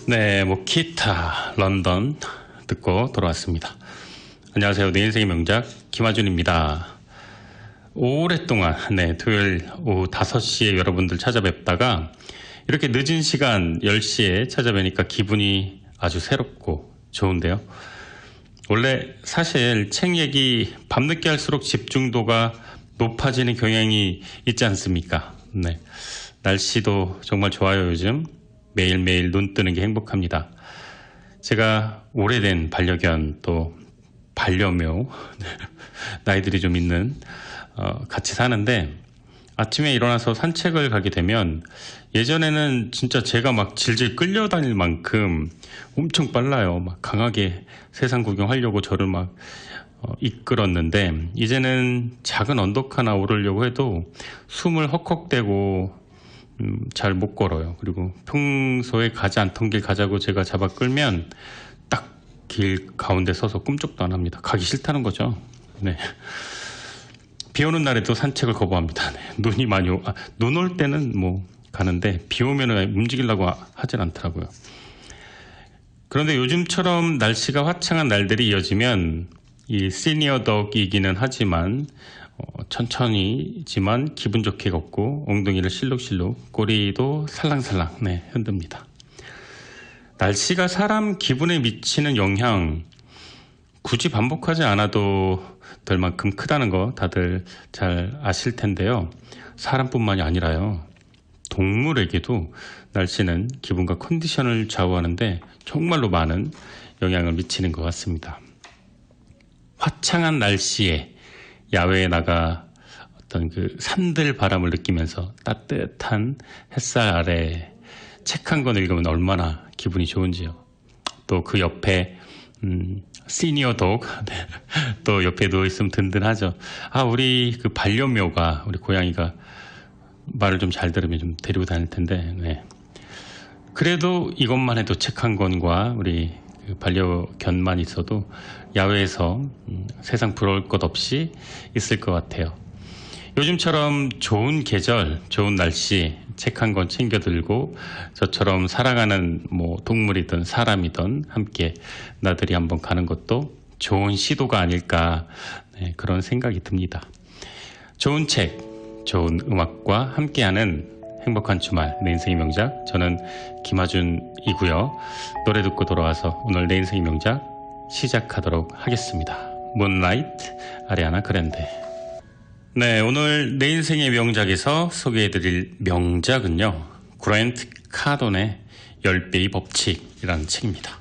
네, 모키타 런던 듣고 돌아왔습니다. 안녕하세요. 내 인생의 명작 김하준입니다. 오랫동안 토요일 오후 5시에 여러분들 찾아뵙다가 이렇게 늦은 시간 10시에 찾아뵈니까 기분이 아주 새롭고 좋은데요. 원래 사실 책 얘기 밤늦게 할수록 집중도가 높아지는 경향이 있지 않습니까? 네, 날씨도 정말 좋아요. 요즘 매일매일 눈 뜨는 게 행복합니다. 제가 오래된 반려견 또 반려묘 나이들이 좀 있는 같이 사는데 아침에 일어나서 산책을 가게 되면 예전에는 진짜 제가 막 질질 끌려다닐 만큼 엄청 빨라요. 막 강하게 세상 구경하려고 저를 막 이끌었는데 이제는 작은 언덕 하나 오르려고 해도 숨을 헉헉대고 잘 못 걸어요. 그리고 평소에 가지 않던 길 가자고 제가 잡아 끌면 딱 길 가운데 서서 꿈쩍도 안 합니다. 가기 싫다는 거죠. 네. 비 오는 날에도 산책을 거부합니다. 네. 눈이 많이 눈 올 때는 뭐 가는데 비 오면 움직이려고 하진 않더라고요. 그런데 요즘처럼 날씨가 화창한 날들이 이어지면 이 시니어 덕이기는 하지만 천천히지만 기분 좋게 걷고 엉덩이를 실룩실룩 꼬리도 살랑살랑 흔듭니다. 날씨가 사람 기분에 미치는 영향 굳이 반복하지 않아도 될 만큼 크다는 거 다들 잘 아실 텐데요. 사람뿐만이 아니라요. 동물에게도 날씨는 기분과 컨디션을 좌우하는데 정말로 많은 영향을 미치는 것 같습니다. 화창한 날씨에 야외에 나가 어떤 그 산들 바람을 느끼면서 따뜻한 햇살 아래 책 한 권 읽으면 얼마나 기분이 좋은지요. 또 그 옆에 시니어 독 또 옆에 누워있으면 든든하죠. 우리 그 반려묘가 우리 고양이가 말을 좀 잘 들으면 좀 데리고 다닐 텐데 그래도 이것만 해도 책 한 권과 우리 그 반려견만 있어도 야외에서 세상 부러울 것 없이 있을 것 같아요. 요즘처럼 좋은 계절, 좋은 날씨 책 한 권 챙겨 들고 저처럼 사랑하는 뭐 동물이든 사람이든 함께 나들이 한번 가는 것도 좋은 시도가 아닐까 그런 생각이 듭니다. 좋은 책, 좋은 음악과 함께하는 행복한 주말 내 인생의 명작 저는 김하준이고요. 노래 듣고 돌아와서 오늘 내 인생의 명작 시작하도록 하겠습니다. 문라이트 아리아나 그랜데. 네, 오늘 내 인생의 명작에서 소개해드릴 명작은요, 그랜트 카돈의 10배의 법칙이라는 책입니다.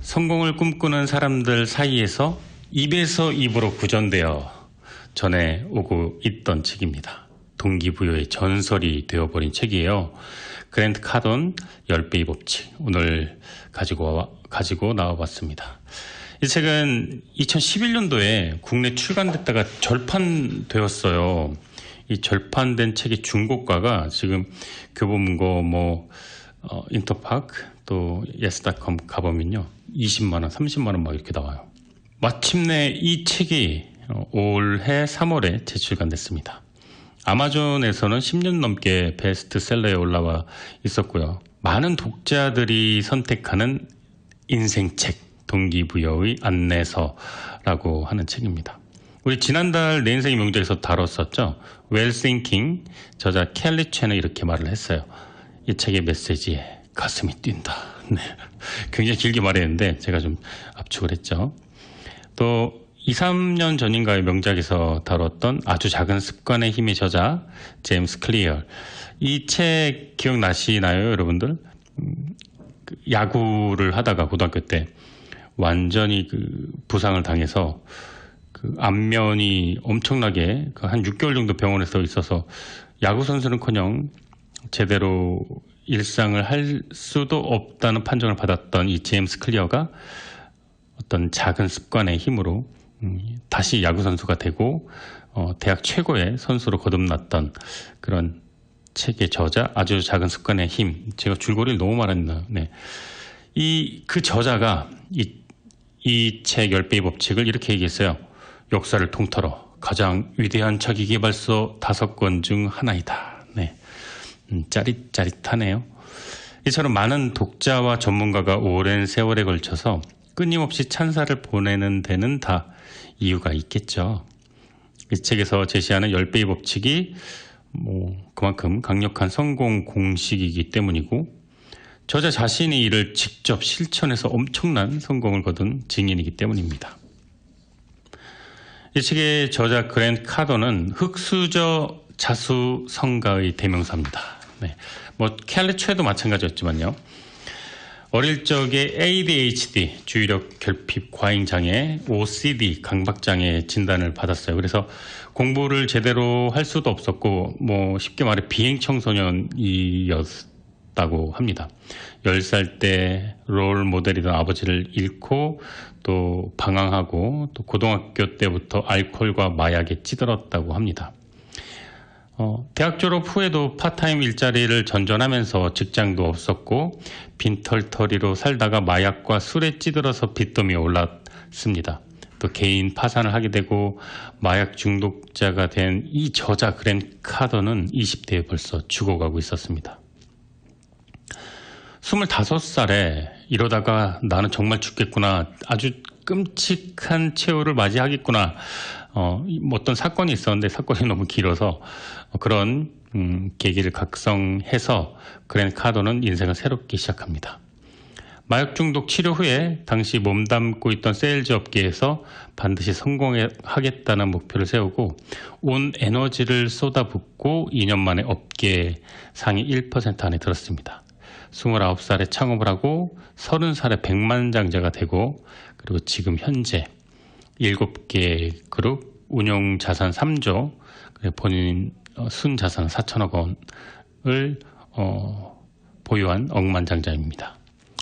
성공을 꿈꾸는 사람들 사이에서 입에서 입으로 구전되어 전해오고 있던 책입니다. 동기부여의 전설이 되어버린 책이에요. 그랜트 카돈 10배의 법칙 오늘 가지고 나와봤습니다. 이 책은 2011년도에 국내 출간됐다가 절판되었어요. 이 절판된 책의 중고가가 지금 교보문고 인터파크 또 예스닷컴 가보면요 20만원 30만원 막 이렇게 나와요. 마침내 이 책이 올해 3월에 재출간됐습니다. 아마존에서는 10년 넘게 베스트셀러에 올라와 있었고요. 많은 독자들이 선택하는 인생책 동기부여의 안내서라고 하는 책입니다. 우리 지난달 내 인생의 명작에서 다뤘었죠. Well Thinking 저자 켈리 첸은 이렇게 말을 했어요. 이 책의 메시지에 가슴이 뛴다. 굉장히 길게 말했는데 제가 좀 압축을 했죠. 또 2, 3년 전인가의 명작에서 다뤘던 아주 작은 습관의 힘의 저자 제임스 클리어. 이 책 기억나시나요, 여러분들? 야구를 하다가 고등학교 때 완전히 부상을 당해서 안면이 엄청나게 한 6개월 정도 병원에 있어서 야구 선수는커녕 제대로 일상을 할 수도 없다는 판정을 받았던 이 제임스 클리어가 어떤 작은 습관의 힘으로 다시 야구 선수가 되고 대학 최고의 선수로 거듭났던 그런 책의 저자 아주 작은 습관의 힘. 제가 줄거리를 너무 말했나. 그 저자가 이 책 10배의 법칙을 이렇게 얘기했어요. 역사를 통틀어 가장 위대한 자기계발서 5권 중 하나이다. 짜릿짜릿하네요. 이처럼 많은 독자와 전문가가 오랜 세월에 걸쳐서 끊임없이 찬사를 보내는 데는 다 이유가 있겠죠. 이 책에서 제시하는 10배의 법칙이 그만큼 강력한 성공 공식이기 때문이고, 저자 자신이 이를 직접 실천해서 엄청난 성공을 거둔 증인이기 때문입니다. 이 책의 저자 그랜트 카더는 흑수저 자수성가의 대명사입니다. 네. 캘리처에도 마찬가지였지만요. 어릴 적에 ADHD, 주의력 결핍 과잉 장애, OCD, 강박장애 진단을 받았어요. 그래서 공부를 제대로 할 수도 없었고, 쉽게 말해 비행 청소년이었다고 합니다. 10살 때 롤 모델이던 아버지를 잃고 또 방황하고, 또 고등학교 때부터 알코올과 마약에 찌들었다고 합니다. 대학 졸업 후에도 파타임 일자리를 전전하면서 직장도 없었고 빈털터리로 살다가 마약과 술에 찌들어서 빚더미에 올랐습니다. 또 개인 파산을 하게 되고 마약 중독자가 된 이 저자 그랜트 카더는 20대에 벌써 죽어가고 있었습니다. 25살에 이러다가 나는 정말 죽겠구나, 아주 끔찍한 최후를 맞이하겠구나, 어떤 사건이 있었는데 사건이 너무 길어서 그런 계기를 각성해서 그랜트 카더는 인생을 새롭게 시작합니다. 마약 중독 치료 후에 당시 몸담고 있던 세일즈 업계에서 반드시 성공하겠다는 목표를 세우고 온 에너지를 쏟아붓고 2년 만에 업계 상위 1% 안에 들었습니다. 29살에 창업을 하고 30살에 백만장자가 되고, 그리고 지금 현재 7개 그룹, 운용 자산 3조, 본인 순자산 4천억 원을 보유한 억만장자입니다.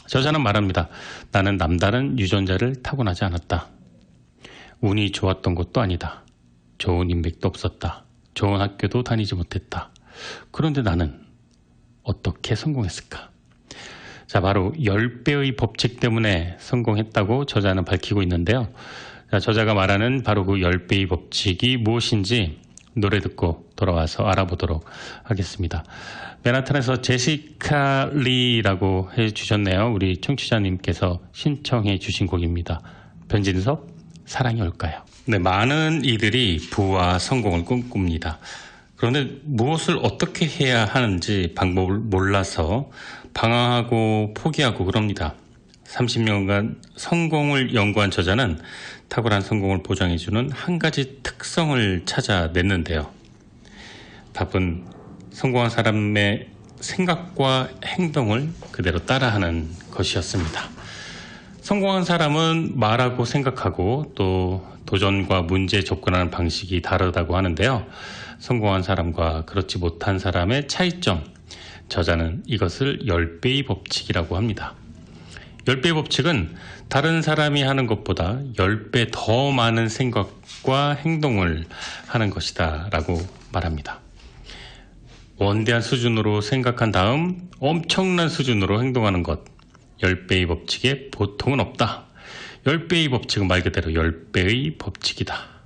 저자는 말합니다. 나는 남다른 유전자를 타고나지 않았다. 운이 좋았던 것도 아니다. 좋은 인맥도 없었다. 좋은 학교도 다니지 못했다. 그런데 나는 어떻게 성공했을까? 자, 바로 10배의 법칙 때문에 성공했다고 저자는 밝히고 있는데요. 자, 저자가 말하는 바로 그 10배의 법칙이 무엇인지 노래 듣고 돌아와서 알아보도록 하겠습니다. 맨하탄에서 제시카 리라고 해주셨네요. 우리 청취자님께서 신청해 주신 곡입니다. 변진섭, 사랑이 올까요? 네, 많은 이들이 부와 성공을 꿈꿉니다. 그런데 무엇을 어떻게 해야 하는지 방법을 몰라서 방황하고 포기하고 그럽니다. 30년간 성공을 연구한 저자는 탁월한 성공을 보장해주는 한 가지 특성을 찾아냈는데요. 답은 성공한 사람의 생각과 행동을 그대로 따라하는 것이었습니다. 성공한 사람은 말하고 생각하고 또 도전과 문제에 접근하는 방식이 다르다고 하는데요. 성공한 사람과 그렇지 못한 사람의 차이점, 저자는 이것을 10배의 법칙이라고 합니다. 10배의 법칙은 다른 사람이 하는 것보다 10배 더 많은 생각과 행동을 하는 것이다 라고 말합니다. 원대한 수준으로 생각한 다음 엄청난 수준으로 행동하는 것, 10배의 법칙에 보통은 없다. 10배의 법칙은 말 그대로 10배의 법칙이다.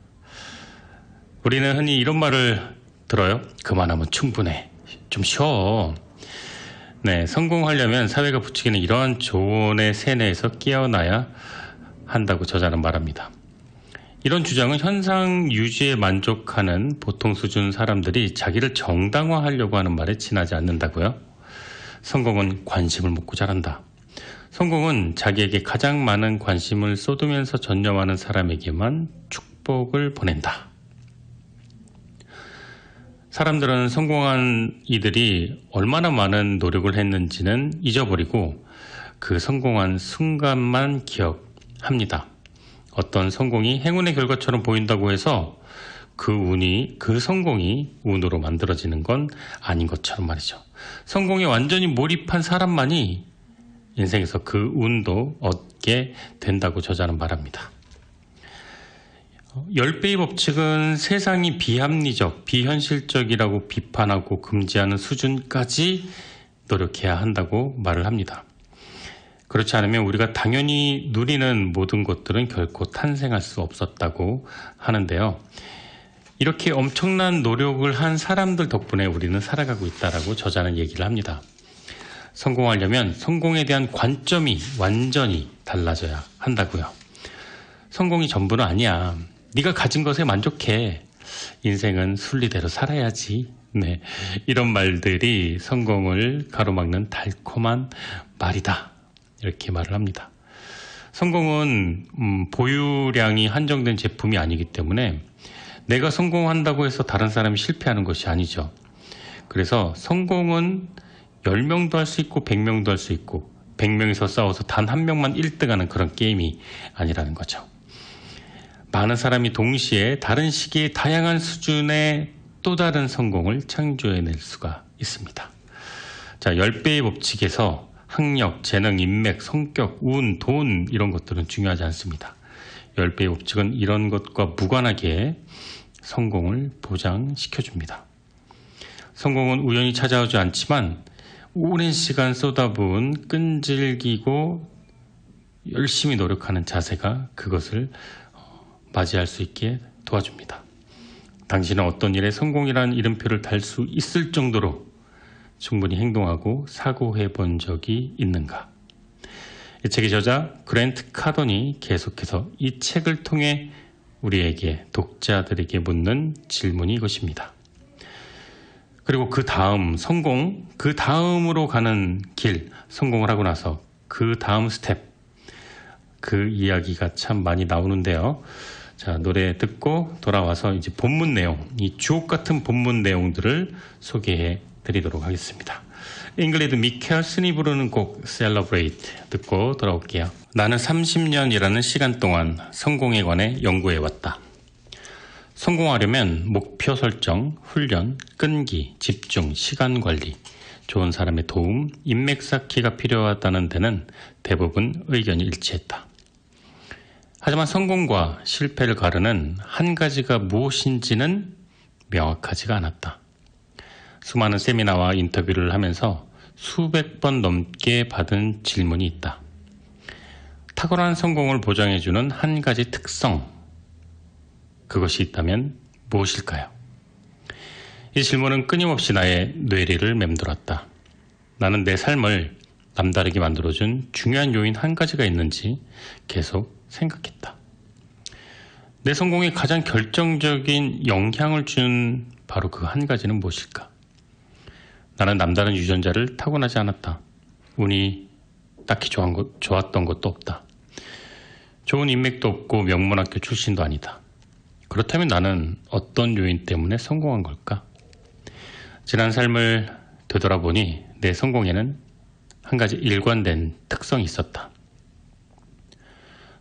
우리는 흔히 이런 말을 들어요. 그만하면 충분해. 좀 쉬어. 네, 성공하려면 사회가 부추기는 이러한 조언의 세뇌에서 깨어나야 한다고 저자는 말합니다. 이런 주장은 현상 유지에 만족하는 보통 수준 사람들이 자기를 정당화하려고 하는 말에 지나지 않는다고요. 성공은 관심을 묻고 자란다. 성공은 자기에게 가장 많은 관심을 쏟으면서 전념하는 사람에게만 축복을 보낸다. 사람들은 성공한 이들이 얼마나 많은 노력을 했는지는 잊어버리고 그 성공한 순간만 기억합니다. 어떤 성공이 행운의 결과처럼 보인다고 해서 그 성공이 운으로 만들어지는 건 아닌 것처럼 말이죠. 성공에 완전히 몰입한 사람만이 인생에서 그 운도 얻게 된다고 저자는 말합니다. 10배의 법칙은 세상이 비합리적, 비현실적이라고 비판하고 금지하는 수준까지 노력해야 한다고 말을 합니다. 그렇지 않으면 우리가 당연히 누리는 모든 것들은 결코 탄생할 수 없었다고 하는데요. 이렇게 엄청난 노력을 한 사람들 덕분에 우리는 살아가고 있다라고 저자는 얘기를 합니다. 성공하려면 성공에 대한 관점이 완전히 달라져야 한다고요. 성공이 전부는 아니야. 네가 가진 것에 만족해. 인생은 순리대로 살아야지. 네, 이런 말들이 성공을 가로막는 달콤한 말이다. 이렇게 말을 합니다. 성공은 보유량이 한정된 제품이 아니기 때문에 내가 성공한다고 해서 다른 사람이 실패하는 것이 아니죠. 그래서 성공은 10명도 할 수 있고 100명도 할 수 있고 100명이서 싸워서 단 한 명만 1등하는 그런 게임이 아니라는 거죠. 많은 사람이 동시에 다른 시기에 다양한 수준의 또 다른 성공을 창조해낼 수가 있습니다. 자, 10배의 법칙에서 학력, 재능, 인맥, 성격, 운, 돈 이런 것들은 중요하지 않습니다. 10배의 법칙은 이런 것과 무관하게 성공을 보장시켜줍니다. 성공은 우연히 찾아오지 않지만 오랜 시간 쏟아부은 끈질기고 열심히 노력하는 자세가 그것을 맞이할 수 있게 도와줍니다. 당신은 어떤 일에 성공이라는 이름표를 달 수 있을 정도로 충분히 행동하고 사고해 본 적이 있는가? 이 책의 저자 그랜트 카던이 계속해서 이 책을 통해 우리에게 독자들에게 묻는 질문이 이것입니다. 그리고 그 다음 성공, 그 다음으로 가는 길, 성공을 하고 나서 그 다음 스텝, 그 이야기가 참 많이 나오는데요. 자, 노래 듣고 돌아와서 이제 본문 내용, 이 주옥 같은 본문 내용들을 소개해 드리도록 하겠습니다. 잉글리드 미켈슨이 부르는 곡 Celebrate 듣고 돌아올게요. 나는 30년이라는 시간 동안 성공에 관해 연구해왔다. 성공하려면 목표 설정, 훈련, 끈기, 집중, 시간 관리, 좋은 사람의 도움, 인맥 쌓기가 필요하다는 데는 대부분 의견이 일치했다. 하지만 성공과 실패를 가르는 한 가지가 무엇인지는 명확하지가 않았다. 수많은 세미나와 인터뷰를 하면서 수백 번 넘게 받은 질문이 있다. 탁월한 성공을 보장해주는 한 가지 특성, 그것이 있다면 무엇일까요? 이 질문은 끊임없이 나의 뇌리를 맴돌았다. 나는 내 삶을 남다르게 만들어준 중요한 요인 한 가지가 있는지 계속 생각했다. 내 성공에 가장 결정적인 영향을 준 바로 그 한 가지는 무엇일까? 나는 남다른 유전자를 타고나지 않았다. 운이 딱히 좋았던 것도 없다. 좋은 인맥도 없고 명문학교 출신도 아니다. 그렇다면 나는 어떤 요인 때문에 성공한 걸까? 지난 삶을 되돌아보니 내 성공에는 한 가지 일관된 특성이 있었다.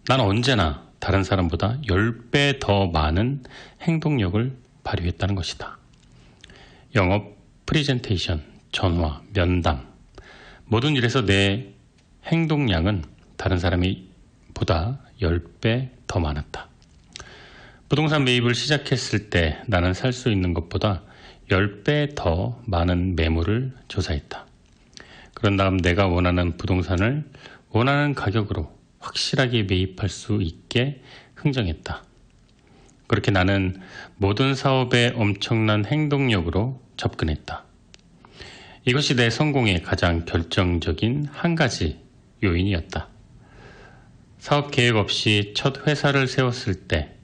난 언제나 다른 사람보다 10배 더 많은 행동력을 발휘했다는 것이다. 영업, 프리젠테이션, 전화, 면담, 모든 일에서 내 행동량은 다른 사람이 보다 10배 더 많았다. 부동산 매입을 시작했을 때 나는 살 수 있는 것보다 10배 더 많은 매물을 조사했다. 그런 다음 내가 원하는 부동산을 원하는 가격으로 확실하게 매입할 수 있게 흥정했다. 그렇게 나는 모든 사업에 엄청난 행동력으로 접근했다. 이것이 내 성공의 가장 결정적인 한 가지 요인이었다. 사업 계획 없이 첫 회사를 세웠을 때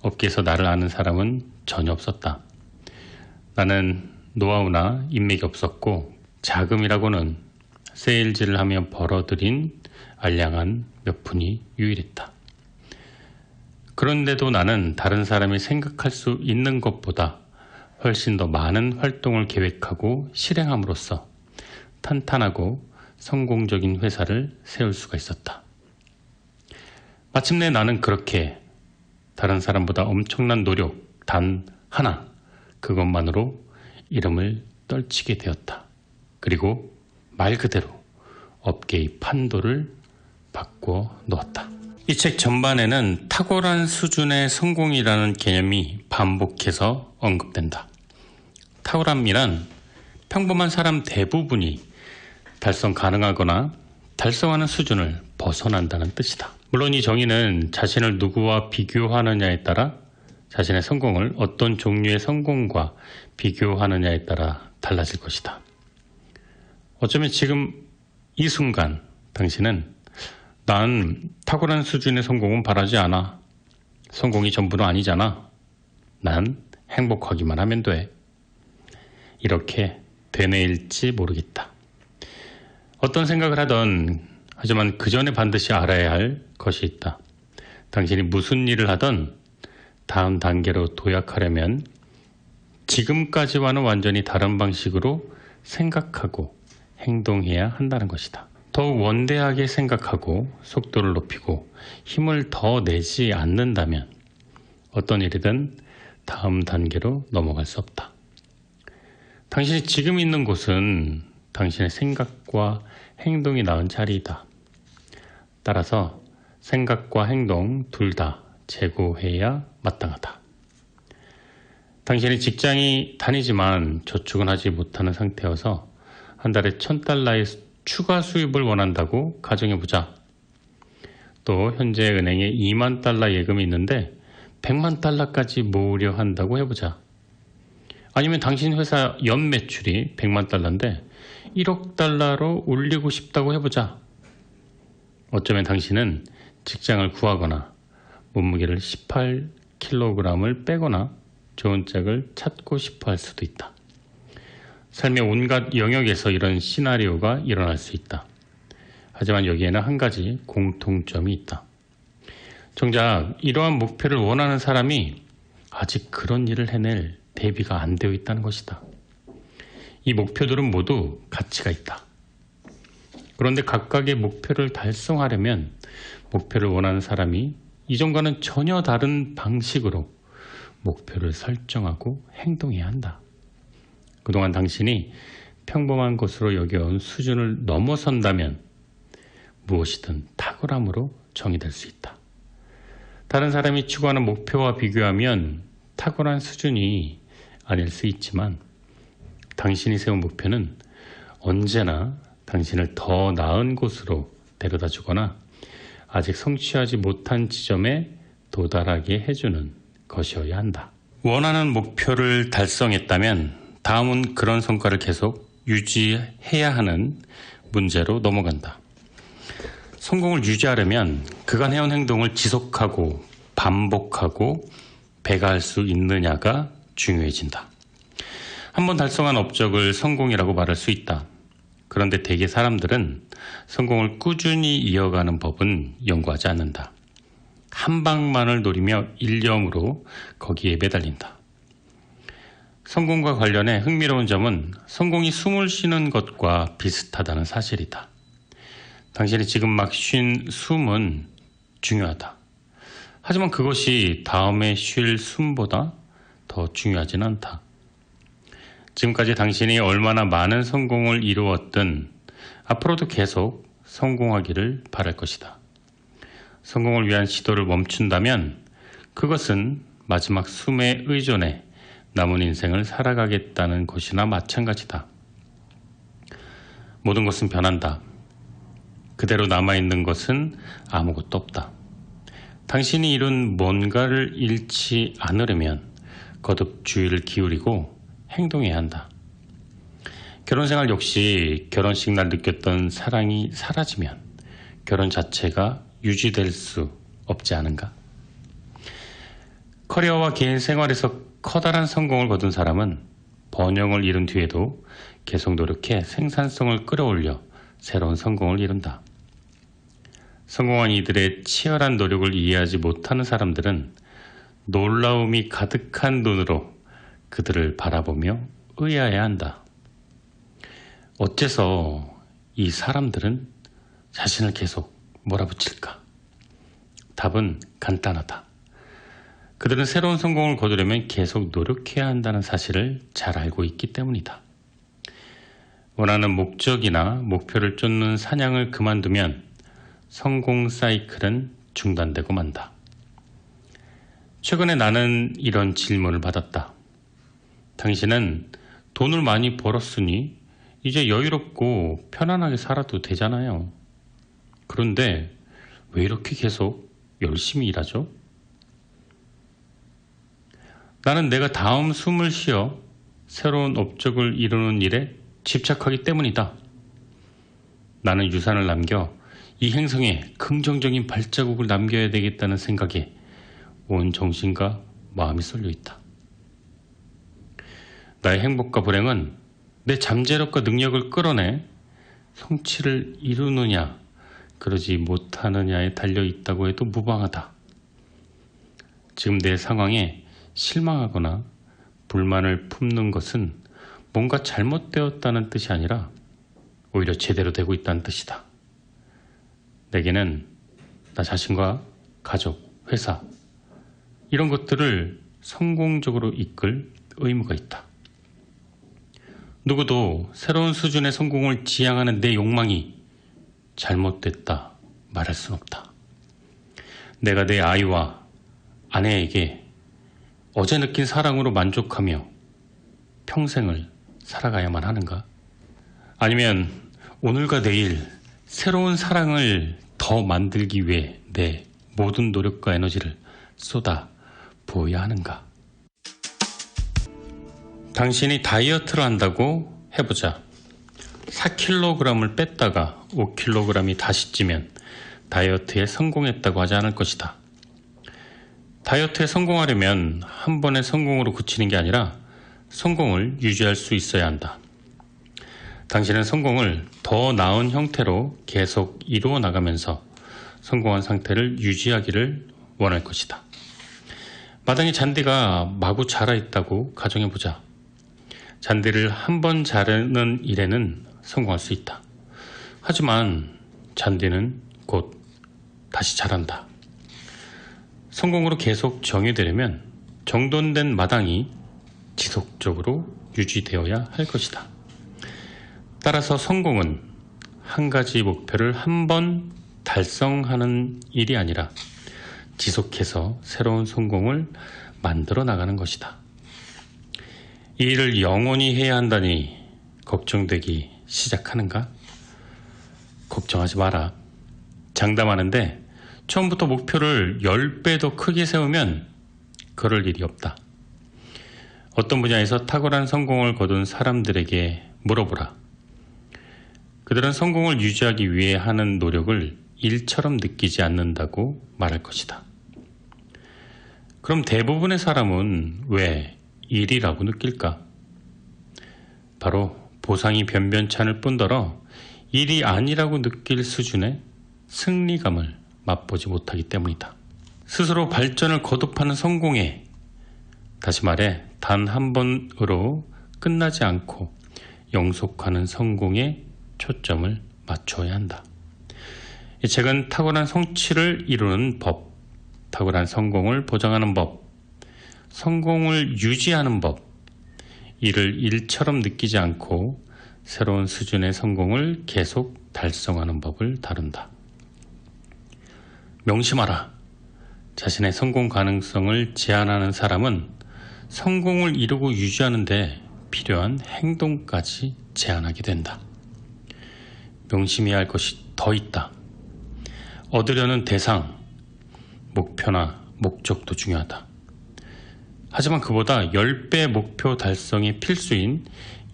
업계에서 나를 아는 사람은 전혀 없었다. 나는 노하우나 인맥이 없었고 자금이라고는 세일즈를 하며 벌어들인 알량한 몇 푼이 유일했다. 그런데도 나는 다른 사람이 생각할 수 있는 것보다 훨씬 더 많은 활동을 계획하고 실행함으로써 탄탄하고 성공적인 회사를 세울 수가 있었다. 마침내 나는 그렇게 다른 사람보다 엄청난 노력 단 하나, 그것만으로 이름을 떨치게 되었다. 그리고 말 그대로 업계의 판도를 바꿔 놓았다. 이 책 전반에는 탁월한 수준의 성공이라는 개념이 반복해서 언급된다. 탁월함이란 평범한 사람 대부분이 달성 가능하거나 달성하는 수준을 벗어난다는 뜻이다. 물론 이 정의는 자신을 누구와 비교하느냐에 따라 자신의 성공을 어떤 종류의 성공과 비교하느냐에 따라 달라질 것이다. 어쩌면 지금 이 순간 당신은 난 탁월한 수준의 성공은 바라지 않아. 성공이 전부는 아니잖아. 난 행복하기만 하면 돼. 이렇게 되뇌일지 모르겠다. 어떤 생각을 하던 하지만 그 전에 반드시 알아야 할 것이 있다. 당신이 무슨 일을 하던 다음 단계로 도약하려면 지금까지와는 완전히 다른 방식으로 생각하고 행동해야 한다는 것이다. 더욱 원대하게 생각하고 속도를 높이고 힘을 더 내지 않는다면 어떤 일이든 다음 단계로 넘어갈 수 없다. 당신이 지금 있는 곳은 당신의 생각과 행동이 낳은 자리이다. 따라서 생각과 행동 둘 다 제고해야 마땅하다. 당신이 직장이 다니지만 저축은 하지 못하는 상태여서 한 달에 $1,000의 추가 수입을 원한다고 가정해보자. 또 현재 은행에 $20,000 예금이 있는데 $10,000,000까지 모으려 한다고 해보자. 아니면 당신 회사 연 매출이 $10,000,000인데 $1억 올리고 싶다고 해보자. 어쩌면 당신은 직장을 구하거나 몸무게를 18kg을 빼거나 좋은 짝을 찾고 싶어 할 수도 있다. 삶의 온갖 영역에서 이런 시나리오가 일어날 수 있다. 하지만 여기에는 한 가지 공통점이 있다. 정작 이러한 목표를 원하는 사람이 아직 그런 일을 해낼 대비가 안 되어 있다는 것이다. 이 목표들은 모두 가치가 있다. 그런데 각각의 목표를 달성하려면 목표를 원하는 사람이 이전과는 전혀 다른 방식으로 목표를 설정하고 행동해야 한다. 그동안 당신이 평범한 것으로 여겨온 수준을 넘어선다면 무엇이든 탁월함으로 정의될 수 있다. 다른 사람이 추구하는 목표와 비교하면 탁월한 수준이 아닐 수 있지만 당신이 세운 목표는 언제나 당신을 더 나은 곳으로 데려다 주거나 아직 성취하지 못한 지점에 도달하게 해주는 것이어야 한다. 원하는 목표를 달성했다면 다음은 그런 성과를 계속 유지해야 하는 문제로 넘어간다. 성공을 유지하려면 그간 해온 행동을 지속하고 반복하고 배가할 수 있느냐가 중요해진다. 한번 달성한 업적을 성공이라고 말할 수 있다. 그런데 대개 사람들은 성공을 꾸준히 이어가는 법은 연구하지 않는다. 한 방만을 노리며 일념으로 거기에 매달린다. 성공과 관련해 흥미로운 점은 성공이 숨을 쉬는 것과 비슷하다는 사실이다. 당신이 지금 막 쉰 숨은 중요하다. 하지만 그것이 다음에 쉴 숨보다 더 중요하진 않다. 지금까지 당신이 얼마나 많은 성공을 이루었든 앞으로도 계속 성공하기를 바랄 것이다. 성공을 위한 시도를 멈춘다면 그것은 마지막 숨에 의존해 남은 인생을 살아가겠다는 것이나 마찬가지다. 모든 것은 변한다. 그대로 남아있는 것은 아무것도 없다. 당신이 이룬 뭔가를 잃지 않으려면 거듭 주의를 기울이고 행동해야 한다. 결혼생활 역시 결혼식 날 느꼈던 사랑이 사라지면 결혼 자체가 유지될 수 없지 않은가? 커리어와 개인 생활에서 커다란 성공을 거둔 사람은 번영을 이룬 뒤에도 계속 노력해 생산성을 끌어올려 새로운 성공을 이룬다. 성공한 이들의 치열한 노력을 이해하지 못하는 사람들은 놀라움이 가득한 눈으로 그들을 바라보며 의아해한다. 어째서 이 사람들은 자신을 계속 몰아붙일까? 답은 간단하다. 그들은 새로운 성공을 거두려면 계속 노력해야 한다는 사실을 잘 알고 있기 때문이다. 원하는 목적이나 목표를 쫓는 사냥을 그만두면 성공 사이클은 중단되고 만다. 최근에 나는 이런 질문을 받았다. 당신은 돈을 많이 벌었으니 이제 여유롭고 편안하게 살아도 되잖아요. 그런데 왜 이렇게 계속 열심히 일하죠? 나는 내가 다음 숨을 쉬어 새로운 업적을 이루는 일에 집착하기 때문이다. 나는 유산을 남겨 이 행성에 긍정적인 발자국을 남겨야 되겠다는 생각에 온 정신과 마음이 쏠려 있다. 나의 행복과 불행은 내 잠재력과 능력을 끌어내 성취를 이루느냐 그러지 못하느냐에 달려 있다고 해도 무방하다. 지금 내 상황에 실망하거나 불만을 품는 것은 뭔가 잘못되었다는 뜻이 아니라 오히려 제대로 되고 있다는 뜻이다. 내게는 나 자신과 가족, 회사 이런 것들을 성공적으로 이끌 의무가 있다. 누구도 새로운 수준의 성공을 지향하는 내 욕망이 잘못됐다 말할 순 없다. 내가 내 아이와 아내에게 어제 느낀 사랑으로 만족하며 평생을 살아가야만 하는가? 아니면 오늘과 내일 새로운 사랑을 더 만들기 위해 내 모든 노력과 에너지를 쏟아 부어야 하는가? 당신이 다이어트를 한다고 해보자. 4kg을 뺐다가 5kg이 다시 찌면 다이어트에 성공했다고 하지 않을 것이다. 다이어트에 성공하려면 한 번의 성공으로 그치는 게 아니라 성공을 유지할 수 있어야 한다. 당신은 성공을 더 나은 형태로 계속 이루어 나가면서 성공한 상태를 유지하기를 원할 것이다. 마당에 잔디가 마구 자라있다고 가정해보자. 잔디를 한 번 자르는 일에는 성공할 수 있다. 하지만 잔디는 곧 다시 자란다. 성공으로 계속 정의되려면 정돈된 마당이 지속적으로 유지되어야 할 것이다. 따라서 성공은 한 가지 목표를 한 번 달성하는 일이 아니라 지속해서 새로운 성공을 만들어 나가는 것이다. 이 일을 영원히 해야 한다니 걱정되기 시작하는가? 걱정하지 마라. 장담하는데 처음부터 목표를 10배 더 크게 세우면 그럴 일이 없다. 어떤 분야에서 탁월한 성공을 거둔 사람들에게 물어보라. 그들은 성공을 유지하기 위해 하는 노력을 일처럼 느끼지 않는다고 말할 것이다. 그럼 대부분의 사람은 왜 일이라고 느낄까? 바로 보상이 변변치 않을 뿐더러 일이 아니라고 느낄 수준의 승리감을 맛보지 못하기 때문이다. 스스로 발전을 거듭하는 성공에, 다시 말해 단 한 번으로 끝나지 않고 영속하는 성공에 초점을 맞춰야 한다. 이 책은 탁월한 성취를 이루는 법, 탁월한 성공을 보장하는 법, 성공을 유지하는 법, 이를 일처럼 느끼지 않고 새로운 수준의 성공을 계속 달성하는 법을 다룬다. 명심하라. 자신의 성공 가능성을 제한하는 사람은 성공을 이루고 유지하는 데 필요한 행동까지 제한하게 된다. 명심해야 할 것이 더 있다. 얻으려는 대상, 목표나 목적도 중요하다. 하지만 그보다 10배 목표 달성의 필수인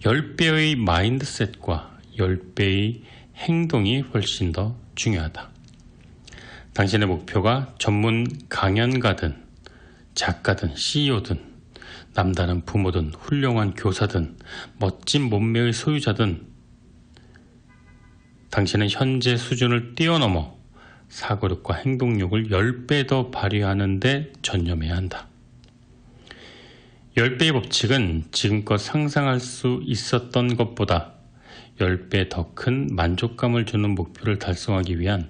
10배의 마인드셋과 10배의 행동이 훨씬 더 중요하다. 당신의 목표가 전문 강연가든 작가든 CEO든 남다른 부모든 훌륭한 교사든 멋진 몸매의 소유자든 당신은 현재 수준을 뛰어넘어 사고력과 행동력을 10배 더 발휘하는 데 전념해야 한다. 10배의 법칙은 지금껏 상상할 수 있었던 것보다 10배 더 큰 만족감을 주는 목표를 달성하기 위한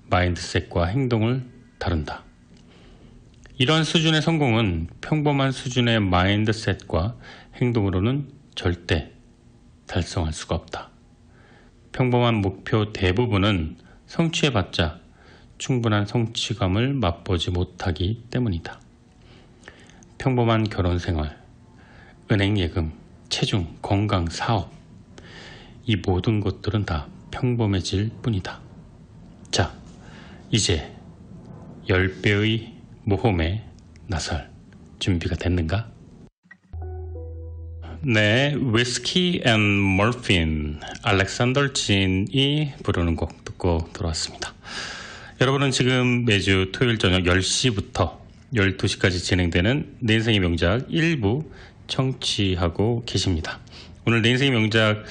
마인드셋과 행동을 다룬다. 이러한 수준의 성공은 평범한 수준의 마인드셋과 행동으로는 절대 달성할 수가 없다. 평범한 목표 대부분은 성취해봤자 충분한 성취감을 맛보지 못하기 때문이다. 평범한 결혼생활, 은행 예금, 체중, 건강, 사업, 이 모든 것들은 다 평범해질 뿐이다. 자, 이제 10배의 모험에 나설 준비가 됐는가? 네, 위스키 앤 몰핀, 알렉산더 진이 부르는 곡 듣고 들어왔습니다. 여러분은 지금 매주 토요일 저녁 10시부터 12시까지 진행되는 내 인생의 명작 1부 청취하고 계십니다. 오늘 내 인생의 명작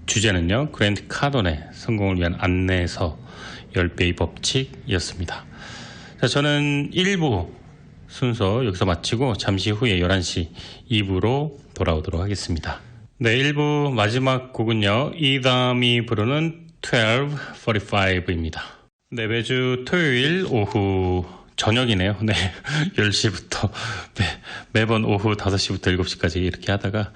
주제는요, 그랜트 카돈의 성공을 위한 안내서 10배의 법칙이었습니다. 자, 저는 1부 순서 여기서 마치고 잠시 후에 11시 2부로 돌아오도록 하겠습니다. 네, 1부 마지막 곡은요, 이담이 부르는 12:45입니다. 네, 매주 토요일 오후 저녁이네요. 네, 10시부터 매번 오후 5시부터 7시까지 이렇게 하다가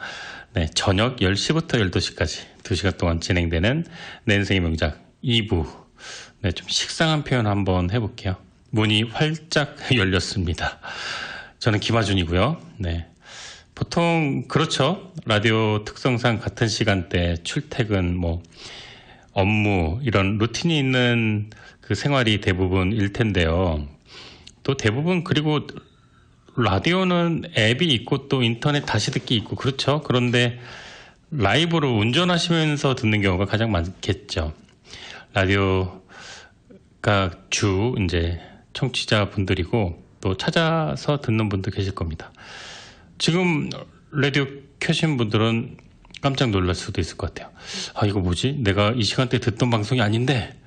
네, 저녁 10시부터 12시까지 2시간 동안 진행되는 내 인생의 명작 2부. 네, 좀 식상한 표현 한번 해볼게요. 문이 활짝 열렸습니다. 저는 김하준이고요. 네, 보통 그렇죠. 라디오 특성상 같은 시간대 출퇴근, 업무 이런 루틴이 있는 그 생활이 대부분일 텐데요. 또 대부분 그리고 라디오는 앱이 있고 또 인터넷 다시 듣기 있고 그렇죠. 그런데 라이브로 운전하시면서 듣는 경우가 가장 많겠죠. 라디오가 이제 청취자분들이고 또 찾아서 듣는 분도 계실 겁니다. 지금 라디오 켜신 분들은 깜짝 놀랄 수도 있을 것 같아요. 아, 이거 뭐지? 내가 이 시간대에 듣던 방송이 아닌데,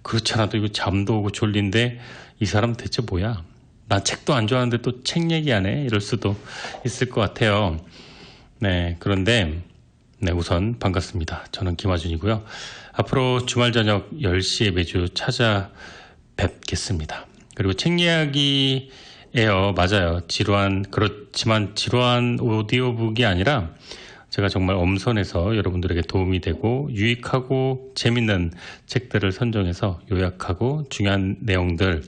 그렇지 않아도 이거 잠도 오고 졸린데 이 사람 대체 뭐야? 난 책도 안 좋아하는데 또 책 얘기하네? 이럴 수도 있을 것 같아요. 네, 그런데 네, 우선 반갑습니다. 저는 김하준이고요. 앞으로 주말 저녁 10시에 매주 찾아뵙겠습니다. 그리고 책 이야기예요. 맞아요. 그렇지만 지루한 오디오북이 아니라 제가 정말 엄선해서 여러분들에게 도움이 되고 유익하고 재밌는 책들을 선정해서 요약하고 중요한 내용들,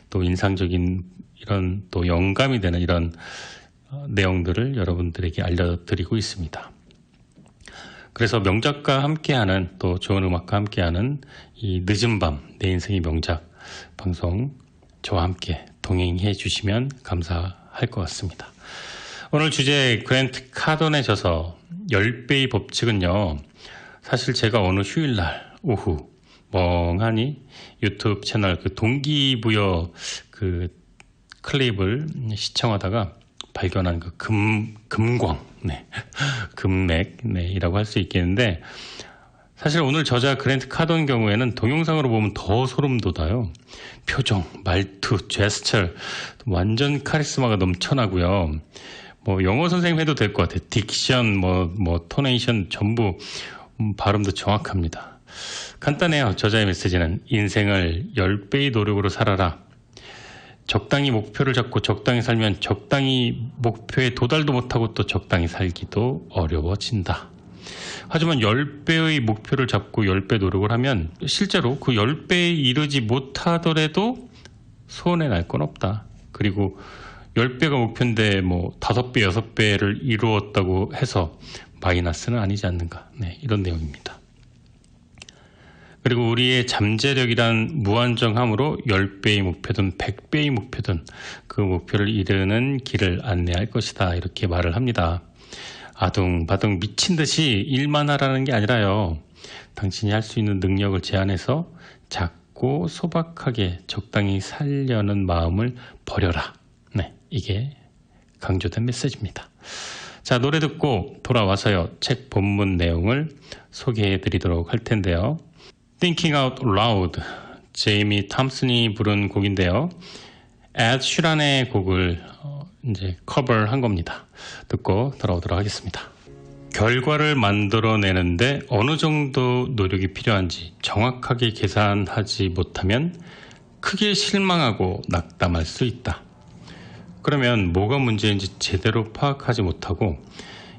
또 인상적인 이런 또 영감이 되는 이런 내용들을 여러분들에게 알려드리고 있습니다. 그래서 명작과 함께하는, 또 좋은 음악과 함께하는 이 늦은 밤 내 인생의 명작 방송 저와 함께 동행해 주시면 감사할 것 같습니다. 오늘 주제 그랜트 카돈의 저서 10배의 법칙은요, 사실 제가 어느 휴일날 오후 멍하니 유튜브 채널 그 동기부여 그 클립을 시청하다가 발견한 그 금광, 네, 금맥, 네, 이라고 할 수 있겠는데, 사실 오늘 저자 그랜트 카돈 경우에는 동영상으로 보면 더 소름 돋아요. 표정, 말투, 제스처, 완전 카리스마가 넘쳐나고요. 영어 선생님 해도 될 것 같아요. 딕션, 토네이션 전부 발음도 정확합니다. 간단해요. 저자의 메시지는 인생을 10배의 노력으로 살아라. 적당히 목표를 잡고 적당히 살면 적당히 목표에 도달도 못하고 또 적당히 살기도 어려워진다. 하지만 10배의 목표를 잡고 10배 노력을 하면 실제로 그 10배에 이르지 못하더라도 손해 날 건 없다. 그리고 10배가 목표인데 5배, 6배를 이루었다고 해서 마이너스는 아니지 않는가. 네, 이런 내용입니다. 그리고 우리의 잠재력이란 무한정함으로 10배의 목표든 100배의 목표든 그 목표를 이루는 길을 안내할 것이다. 이렇게 말을 합니다. 아둥바둥 미친 듯이 일만 하라는 게 아니라요. 당신이 할 수 있는 능력을 제한해서 작고 소박하게 적당히 살려는 마음을 버려라. 네, 이게 강조된 메시지입니다. 자, 노래 듣고 돌아와서요, 책 본문 내용을 소개해 드리도록 할 텐데요. Thinking Out Loud, 제이미 탐슨이 부른 곡인데요. 에드 슈란의 곡을 이제 커버한 겁니다. 듣고 돌아오도록 하겠습니다. 결과를 만들어내는데 어느 정도 노력이 필요한지 정확하게 계산하지 못하면 크게 실망하고 낙담할 수 있다. 그러면 뭐가 문제인지 제대로 파악하지 못하고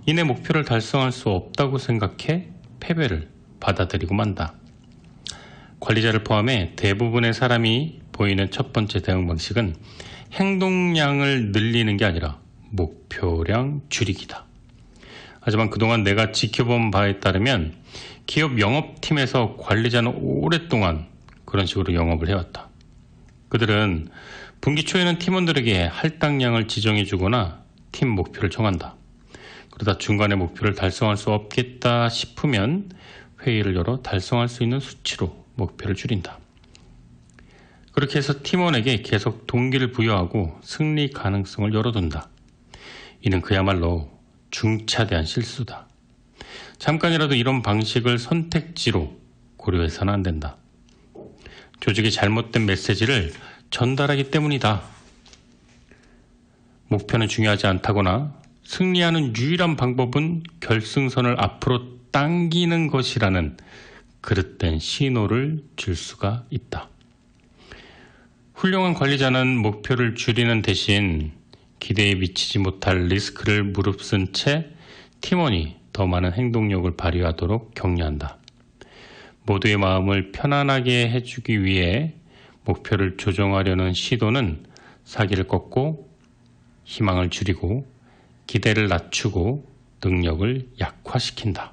이내 목표를 달성할 수 없다고 생각해 패배를 받아들이고 만다. 관리자를 포함해 대부분의 사람이 보이는 첫 번째 대응 방식은 행동량을 늘리는 게 아니라 목표량 줄이기다. 하지만 그동안 내가 지켜본 바에 따르면 기업 영업팀에서 관리자는 오랫동안 그런 식으로 영업을 해왔다. 그들은 분기 초에는 팀원들에게 할당량을 지정해 주거나 팀 목표를 정한다. 그러다 중간에 목표를 달성할 수 없겠다 싶으면 회의를 열어 달성할 수 있는 수치로 목표를 줄인다. 그렇게 해서 팀원에게 계속 동기를 부여하고 승리 가능성을 열어둔다. 이는 그야말로 중차대한 실수다. 잠깐이라도 이런 방식을 선택지로 고려해서는 안 된다. 조직의 잘못된 메시지를 전달하기 때문이다. 목표는 중요하지 않다거나 승리하는 유일한 방법은 결승선을 앞으로 당기는 것이라는 그릇된 신호를 줄 수가 있다. 훌륭한 관리자는 목표를 줄이는 대신 기대에 미치지 못할 리스크를 무릅쓴 채 팀원이 더 많은 행동력을 발휘하도록 격려한다. 모두의 마음을 편안하게 해주기 위해 목표를 조정하려는 시도는 사기를 꺾고 희망을 줄이고 기대를 낮추고 능력을 약화시킨다.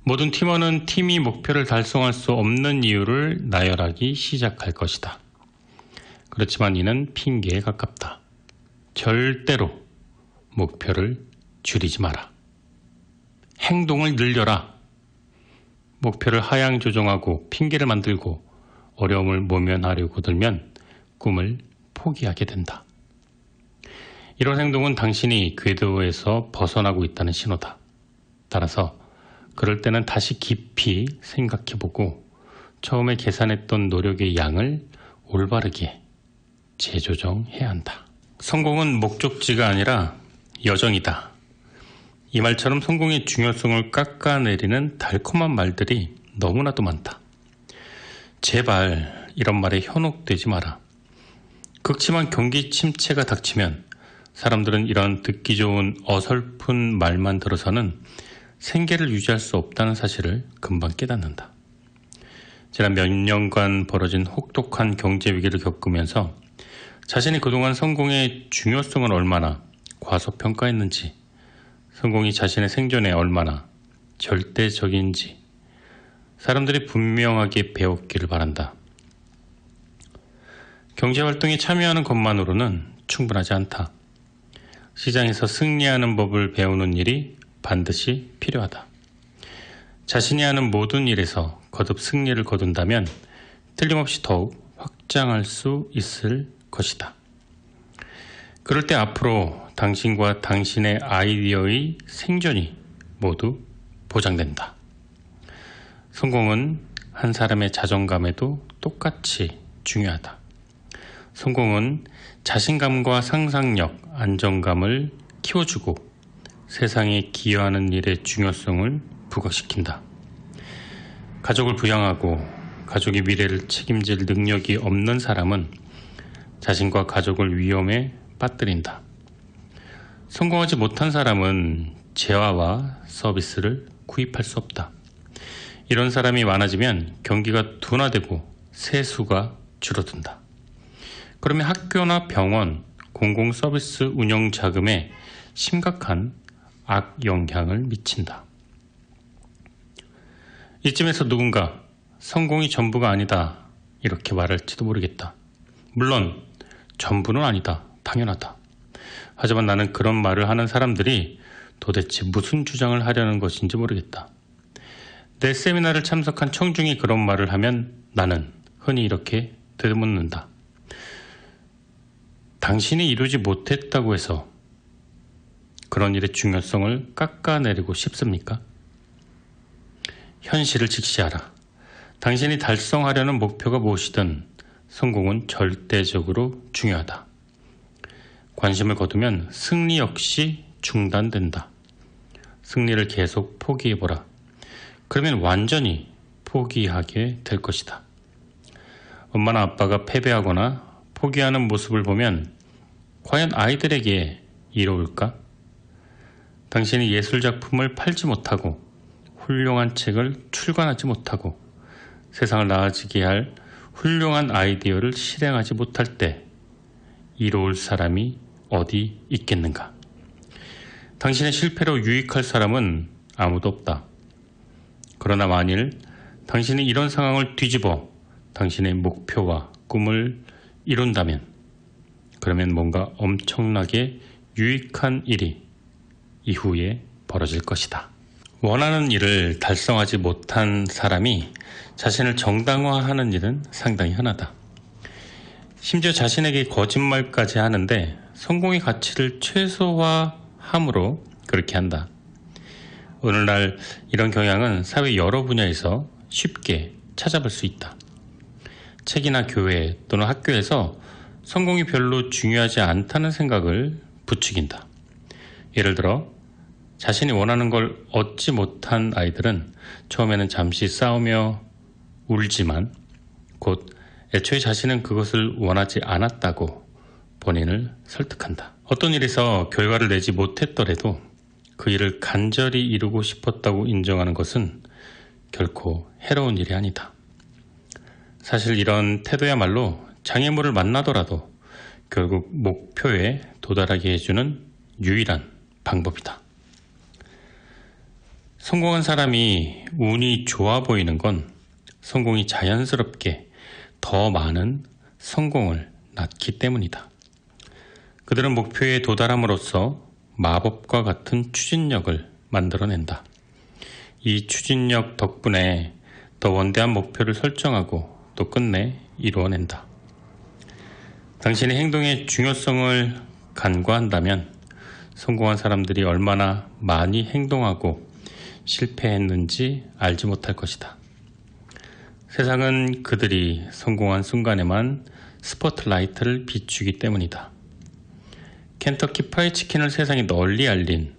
모든 팀원은 팀이 목표를 달성할 수 없는 이유를 나열하기 시작할 것이다. 그렇지만 이는 핑계에 가깝다. 절대로 목표를 줄이지 마라. 행동을 늘려라. 목표를 하향 조정하고 핑계를 만들고 어려움을 모면하려고 들면 꿈을 포기하게 된다. 이런 행동은 당신이 궤도에서 벗어나고 있다는 신호다. 따라서 그럴 때는 다시 깊이 생각해보고 처음에 계산했던 노력의 양을 올바르게 재조정해야 한다. 성공은 목적지가 아니라 여정이다. 이 말처럼 성공의 중요성을 깎아내리는 달콤한 말들이 너무나도 많다. 제발 이런 말에 현혹되지 마라. 극심한 경기 침체가 닥치면 사람들은 이런 듣기 좋은 어설픈 말만 들어서는 생계를 유지할 수 없다는 사실을 금방 깨닫는다. 지난 몇 년간 벌어진 혹독한 경제 위기를 겪으면서 자신이 그동안 성공의 중요성을 얼마나 과소평가했는지, 성공이 자신의 생존에 얼마나 절대적인지 사람들이 분명하게 배웠기를 바란다. 경제활동에 참여하는 것만으로는 충분하지 않다. 시장에서 승리하는 법을 배우는 일이 반드시 필요하다. 자신이 하는 모든 일에서 거듭 승리를 거둔다면 틀림없이 더욱 확장할 수 있을 것이다. 그럴 때 앞으로 당신과 당신의 아이디어의 생존이 모두 보장된다. 성공은 한 사람의 자존감에도 똑같이 중요하다. 성공은 자신감과 상상력, 안정감을 키워주고 세상에 기여하는 일의 중요성을 부각시킨다. 가족을 부양하고 가족의 미래를 책임질 능력이 없는 사람은 자신과 가족을 위험에 빠뜨린다. 성공하지 못한 사람은 재화와 서비스를 구입할 수 없다. 이런 사람이 많아지면 경기가 둔화되고 세수가 줄어든다. 그러면 학교나 병원, 공공서비스 운영 자금에 심각한 악영향을 미친다. 이쯤에서 누군가 성공이 전부가 아니다 이렇게 말할지도 모르겠다. 물론 전부는 아니다. 당연하다. 하지만 나는 그런 말을 하는 사람들이 도대체 무슨 주장을 하려는 것인지 모르겠다. 내 세미나를 참석한 청중이 그런 말을 하면 나는 흔히 이렇게 되묻는다. 당신이 이루지 못했다고 해서 그런 일의 중요성을 깎아내리고 싶습니까? 현실을 직시하라. 당신이 달성하려는 목표가 무엇이든 성공은 절대적으로 중요하다. 관심을 거두면 승리 역시 중단된다. 승리를 계속 포기해보라. 그러면 완전히 포기하게 될 것이다. 엄마나 아빠가 패배하거나 포기하는 모습을 보면 과연 아이들에게 이로울까? 당신이 예술작품을 팔지 못하고 훌륭한 책을 출간하지 못하고 세상을 나아지게 할 훌륭한 아이디어를 실행하지 못할 때 이로울 사람이 어디 있겠는가? 당신의 실패로 유익할 사람은 아무도 없다. 그러나 만일 당신이 이런 상황을 뒤집어 당신의 목표와 꿈을 이룬다면 그러면 뭔가 엄청나게 유익한 일이 이후에 벌어질 것이다. 원하는 일을 달성하지 못한 사람이 자신을 정당화하는 일은 상당히 흔하다. 심지어 자신에게 거짓말까지 하는데 성공의 가치를 최소화함으로 그렇게 한다. 오늘날 이런 경향은 사회 여러 분야에서 쉽게 찾아볼 수 있다. 책이나 교회 또는 학교에서 성공이 별로 중요하지 않다는 생각을 부추긴다. 예를 들어 자신이 원하는 걸 얻지 못한 아이들은 처음에는 잠시 싸우며 울지만 곧 애초에 자신은 그것을 원하지 않았다고 본인을 설득한다. 어떤 일에서 결과를 내지 못했더라도 그 일을 간절히 이루고 싶었다고 인정하는 것은 결코 해로운 일이 아니다. 사실 이런 태도야말로 장애물을 만나더라도 결국 목표에 도달하게 해주는 유일한 방법이다. 성공한 사람이 운이 좋아 보이는 건 성공이 자연스럽게 더 많은 성공을 낳기 때문이다. 그들은 목표에 도달함으로써 마법과 같은 추진력을 만들어낸다. 이 추진력 덕분에 더 원대한 목표를 설정하고 또 끝내 이루어낸다. 당신의 행동의 중요성을 간과한다면 성공한 사람들이 얼마나 많이 행동하고 실패했는지 알지 못할 것이다. 세상은 그들이 성공한 순간에만 스포트라이트를 비추기 때문이다. 켄터키 프라이드 치킨을 세상에 널리 알린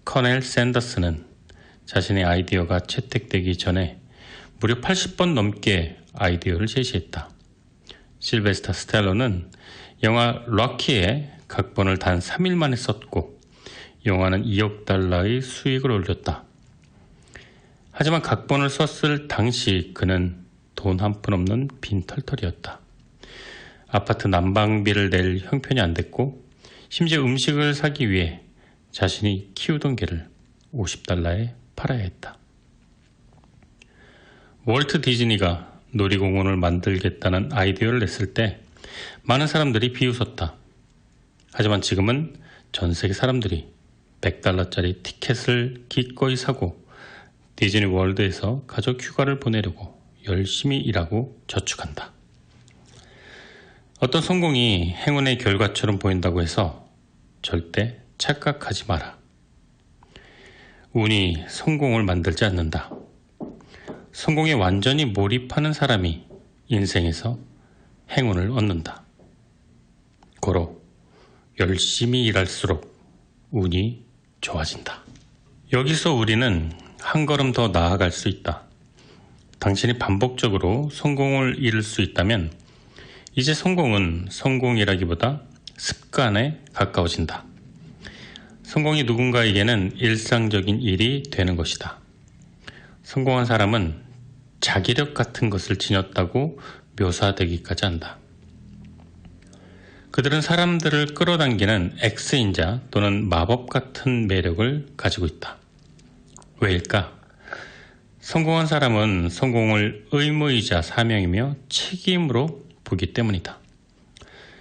커넬 샌더스는 자신의 아이디어가 채택되기 전에 무려 80번 넘게 아이디어를 제시했다. 실베스터 스텔론은 영화 럭키의 각본을 단 3일 만에 썼고 영화는 2억 달러의 수익을 올렸다. 하지만 각본을 썼을 당시 그는 돈 한 푼 없는 빈털털이었다. 아파트 난방비를 낼 형편이 안 됐고 심지어 음식을 사기 위해 자신이 키우던 개를 50달러에 팔아야 했다. 월트 디즈니가 놀이공원을 만들겠다는 아이디어를 냈을 때 많은 사람들이 비웃었다. 하지만 지금은 전 세계 사람들이 100달러짜리 티켓을 기꺼이 사고 디즈니 월드에서 가족 휴가를 보내려고 열심히 일하고 저축한다. 어떤 성공이 행운의 결과처럼 보인다고 해서 절대 착각하지 마라. 운이 성공을 만들지 않는다. 성공에 완전히 몰입하는 사람이 인생에서 행운을 얻는다. 고로 열심히 일할수록 운이 좋아진다. 여기서 우리는 한 걸음 더 나아갈 수 있다. 당신이 반복적으로 성공을 이룰 수 있다면 이제 성공은 성공이라기보다 습관에 가까워진다. 성공이 누군가에게는 일상적인 일이 되는 것이다. 성공한 사람은 자기력 같은 것을 지녔다고 묘사되기까지 한다. 그들은 사람들을 끌어당기는 X인자 또는 마법 같은 매력을 가지고 있다. 왜일까? 성공한 사람은 성공을 의무이자 사명이며 책임으로 보기 때문이다.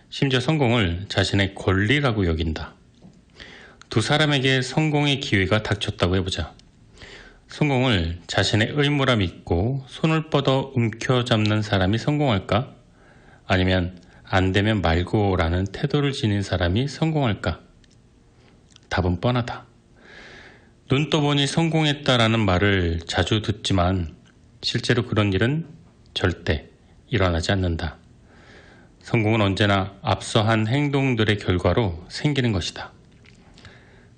심지어 성공을 자신의 권리라고 여긴다. 두 사람에게 성공의 기회가 닥쳤다고 해보자. 성공을 자신의 의무라 믿고 손을 뻗어 움켜잡는 사람이 성공할까? 아니면 안 되면 말고라는 태도를 지닌 사람이 성공할까? 답은 뻔하다. 눈 떠보니 성공했다라는 말을 자주 듣지만 실제로 그런 일은 절대 일어나지 않는다. 성공은 언제나 앞서 한 행동들의 결과로 생기는 것이다.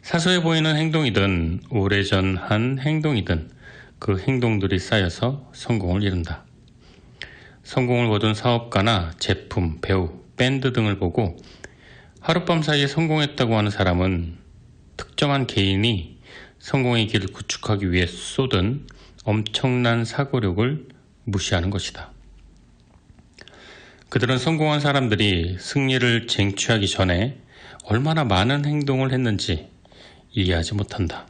사소해 보이는 행동이든 오래전 한 행동이든 그 행동들이 쌓여서 성공을 이룬다. 성공을 거둔 사업가나 제품, 배우, 밴드 등을 보고 하룻밤 사이에 성공했다고 하는 사람은 특정한 개인이 성공의 길을 구축하기 위해 쏟은 엄청난 사고력을 무시하는 것이다. 그들은 성공한 사람들이 승리를 쟁취하기 전에 얼마나 많은 행동을 했는지 이해하지 못한다.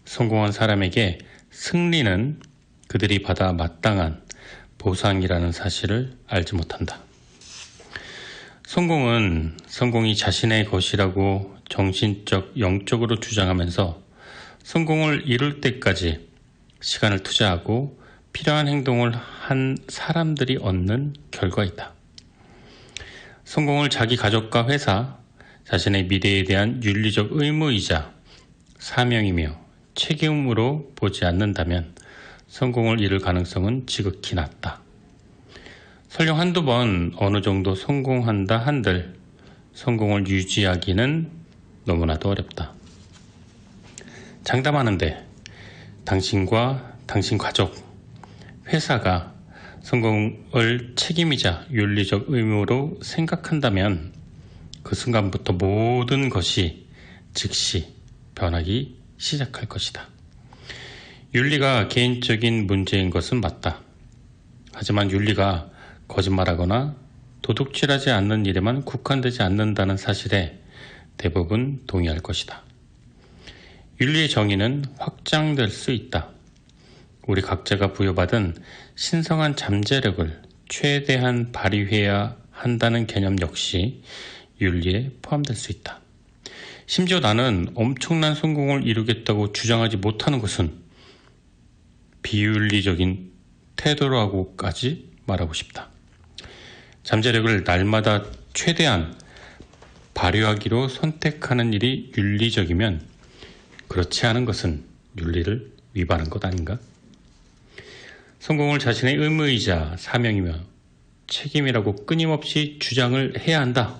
성공한 사람에게 승리는 그들이 받아 마땅한 보상이라는 사실을 알지 못한다. 성공이 자신의 것이라고 정신적, 영적으로 주장하면서 성공을 이룰 때까지 시간을 투자하고 필요한 행동을 한 사람들이 얻는 결과이다. 성공을 자기 가족과 회사, 자신의 미래에 대한 윤리적 의무이자 사명이며 책임으로 보지 않는다면 성공을 이룰 가능성은 지극히 낮다. 설령 한두 번 어느 정도 성공한다 한들 성공을 유지하기는 너무나도 어렵다. 장담하는데 당신과 당신 가족, 회사가 성공을 책임이자 윤리적 의무로 생각한다면 그 순간부터 모든 것이 즉시 변하기 시작할 것이다. 윤리가 개인적인 문제인 것은 맞다. 하지만 윤리가 거짓말하거나 도둑질하지 않는 일에만 국한되지 않는다는 사실에 대부분 동의할 것이다. 윤리의 정의는 확장될 수 있다. 우리 각자가 부여받은 신성한 잠재력을 최대한 발휘해야 한다는 개념 역시 윤리에 포함될 수 있다. 심지어 나는 엄청난 성공을 이루겠다고 주장하지 못하는 것은 비윤리적인 태도라고까지 말하고 싶다. 잠재력을 날마다 최대한 발휘하기로 선택하는 일이 윤리적이면 그렇지 않은 것은 윤리를 위반한 것 아닌가? 성공을 자신의 의무이자 사명이며 책임이라고 끊임없이 주장을 해야 한다.